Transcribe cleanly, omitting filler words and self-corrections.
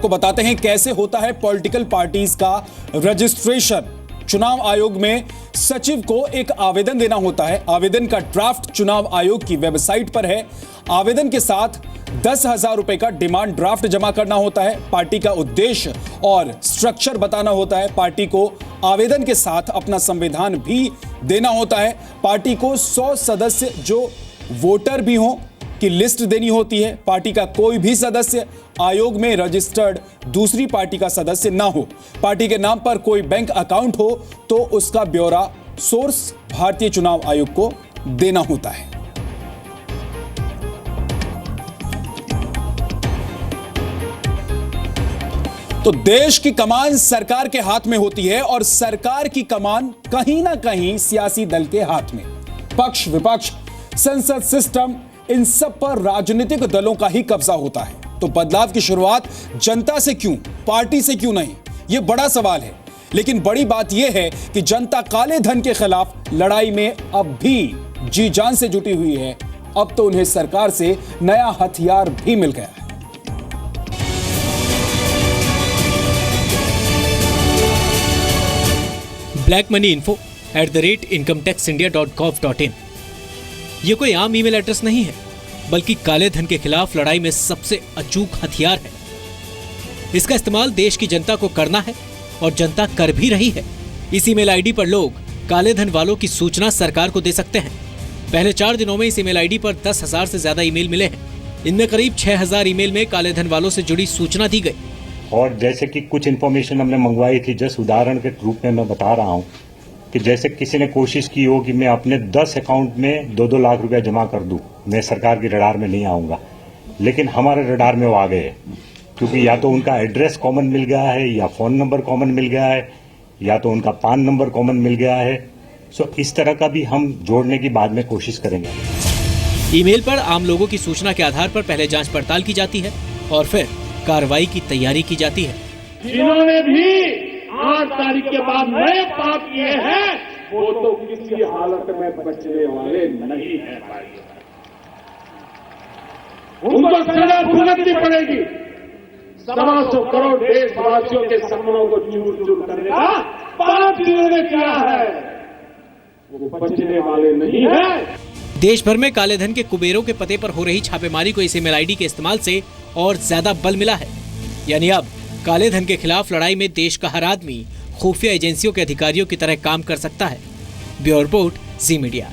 आपको बताते हैं कैसे होता है पॉलिटिकल पार्टीज का रजिस्ट्रेशन। चुनाव आयोग में सचिव को एक आवेदन देना होता है। आवेदन का ड्राफ्ट चुनाव आयोग की वेबसाइट पर है। आवेदन के साथ 10,000 रुपए का डिमांड ड्राफ्ट जमा करना होता है। पार्टी का उद्देश्य और स्ट्रक्चर बताना होता है। पार्टी को आवेदन के साथ अपना संविधान भी देना होता है। पार्टी को 100 सदस्य जो वोटर भी हों की लिस्ट देनी होती है। पार्टी का कोई भी सदस्य आयोग में रजिस्टर्ड दूसरी पार्टी का सदस्य ना हो। पार्टी के नाम पर कोई बैंक अकाउंट हो तो उसका ब्यौरा सोर्स भारतीय चुनाव आयोग को देना होता है। तो देश की कमान सरकार के हाथ में होती है और सरकार की कमान कहीं ना कहीं सियासी दल के हाथ में। पक्ष विपक्ष संसद सिस्टम इन सब पर राजनीतिक दलों का ही कब्जा होता है। तो बदलाव की शुरुआत जनता से क्यों, पार्टी से क्यों नहीं, यह बड़ा सवाल है। लेकिन बड़ी बात यह है कि जनता काले धन के खिलाफ लड़ाई में अब भी जी जान से जुटी हुई है। अब तो उन्हें सरकार से नया हथियार भी मिल गया है। blackmoneyinfo@incometaxindia.gov.in ये कोई आम ईमेल एड्रेस नहीं है, बल्कि काले धन के खिलाफ लड़ाई में सबसे अचूक हथियार है। इसका इस्तेमाल देश की जनता को करना है और जनता कर भी रही है। इस ईमेल आईडी पर लोग काले धन वालों की सूचना सरकार को दे सकते हैं। पहले 4 दिनों में इस ईमेल आईडी पर 10,000 से ज्यादा ईमेल मिले हैं। इनमें करीब 6,000 ईमेल में काले धन वालों से जुड़ी सूचना दी गई। और जैसे कि कुछ इन्फॉर्मेशन हमने मंगवाई थी, जस्ट उदाहरण के रूप में मैं बता रहा हूँ कि जैसे किसी ने कोशिश की हो कि मैं अपने 10 अकाउंट में 2-2 लाख रुपया जमा कर दूं, मैं सरकार की रडार में नहीं आऊंगा, लेकिन हमारे रडार में वो आ गए, क्योंकि या तो उनका एड्रेस कॉमन मिल गया है, या फोन नंबर कॉमन मिल गया है, या तो उनका पान नंबर कॉमन मिल गया है। सो इस तरह का भी हम जोड़ने की बाद में कोशिश करेंगे। ईमेल पर आम लोगों की सूचना के आधार पर पहले जांच पड़ताल की जाती है और फिर कार्रवाई की तैयारी की जाती है। जिन्होंने भी 8 तारीख के बाद नए पाप किए हैं वो तो किसी हालत में बचने वाले नहीं है भाई। उनको सजा भुगतनी पड़ेगी। 125 करोड़ देशवासियों के सपनों को चूर चूर करने का पाप जिन्होंने किया है वो बचने वाले नहीं है। देश भर में काले धन के कुबेरों के पते पर हो रही छापेमारी को इस ईमेल आईडी के इस्तेमाल से और ज्यादा बल मिला है। यानी अब काले धन के खिलाफ लड़ाई में देश का हर आदमी खुफिया एजेंसियों के अधिकारियों की तरह काम कर सकता है। ब्यूरो रिपोर्ट, जी मीडिया।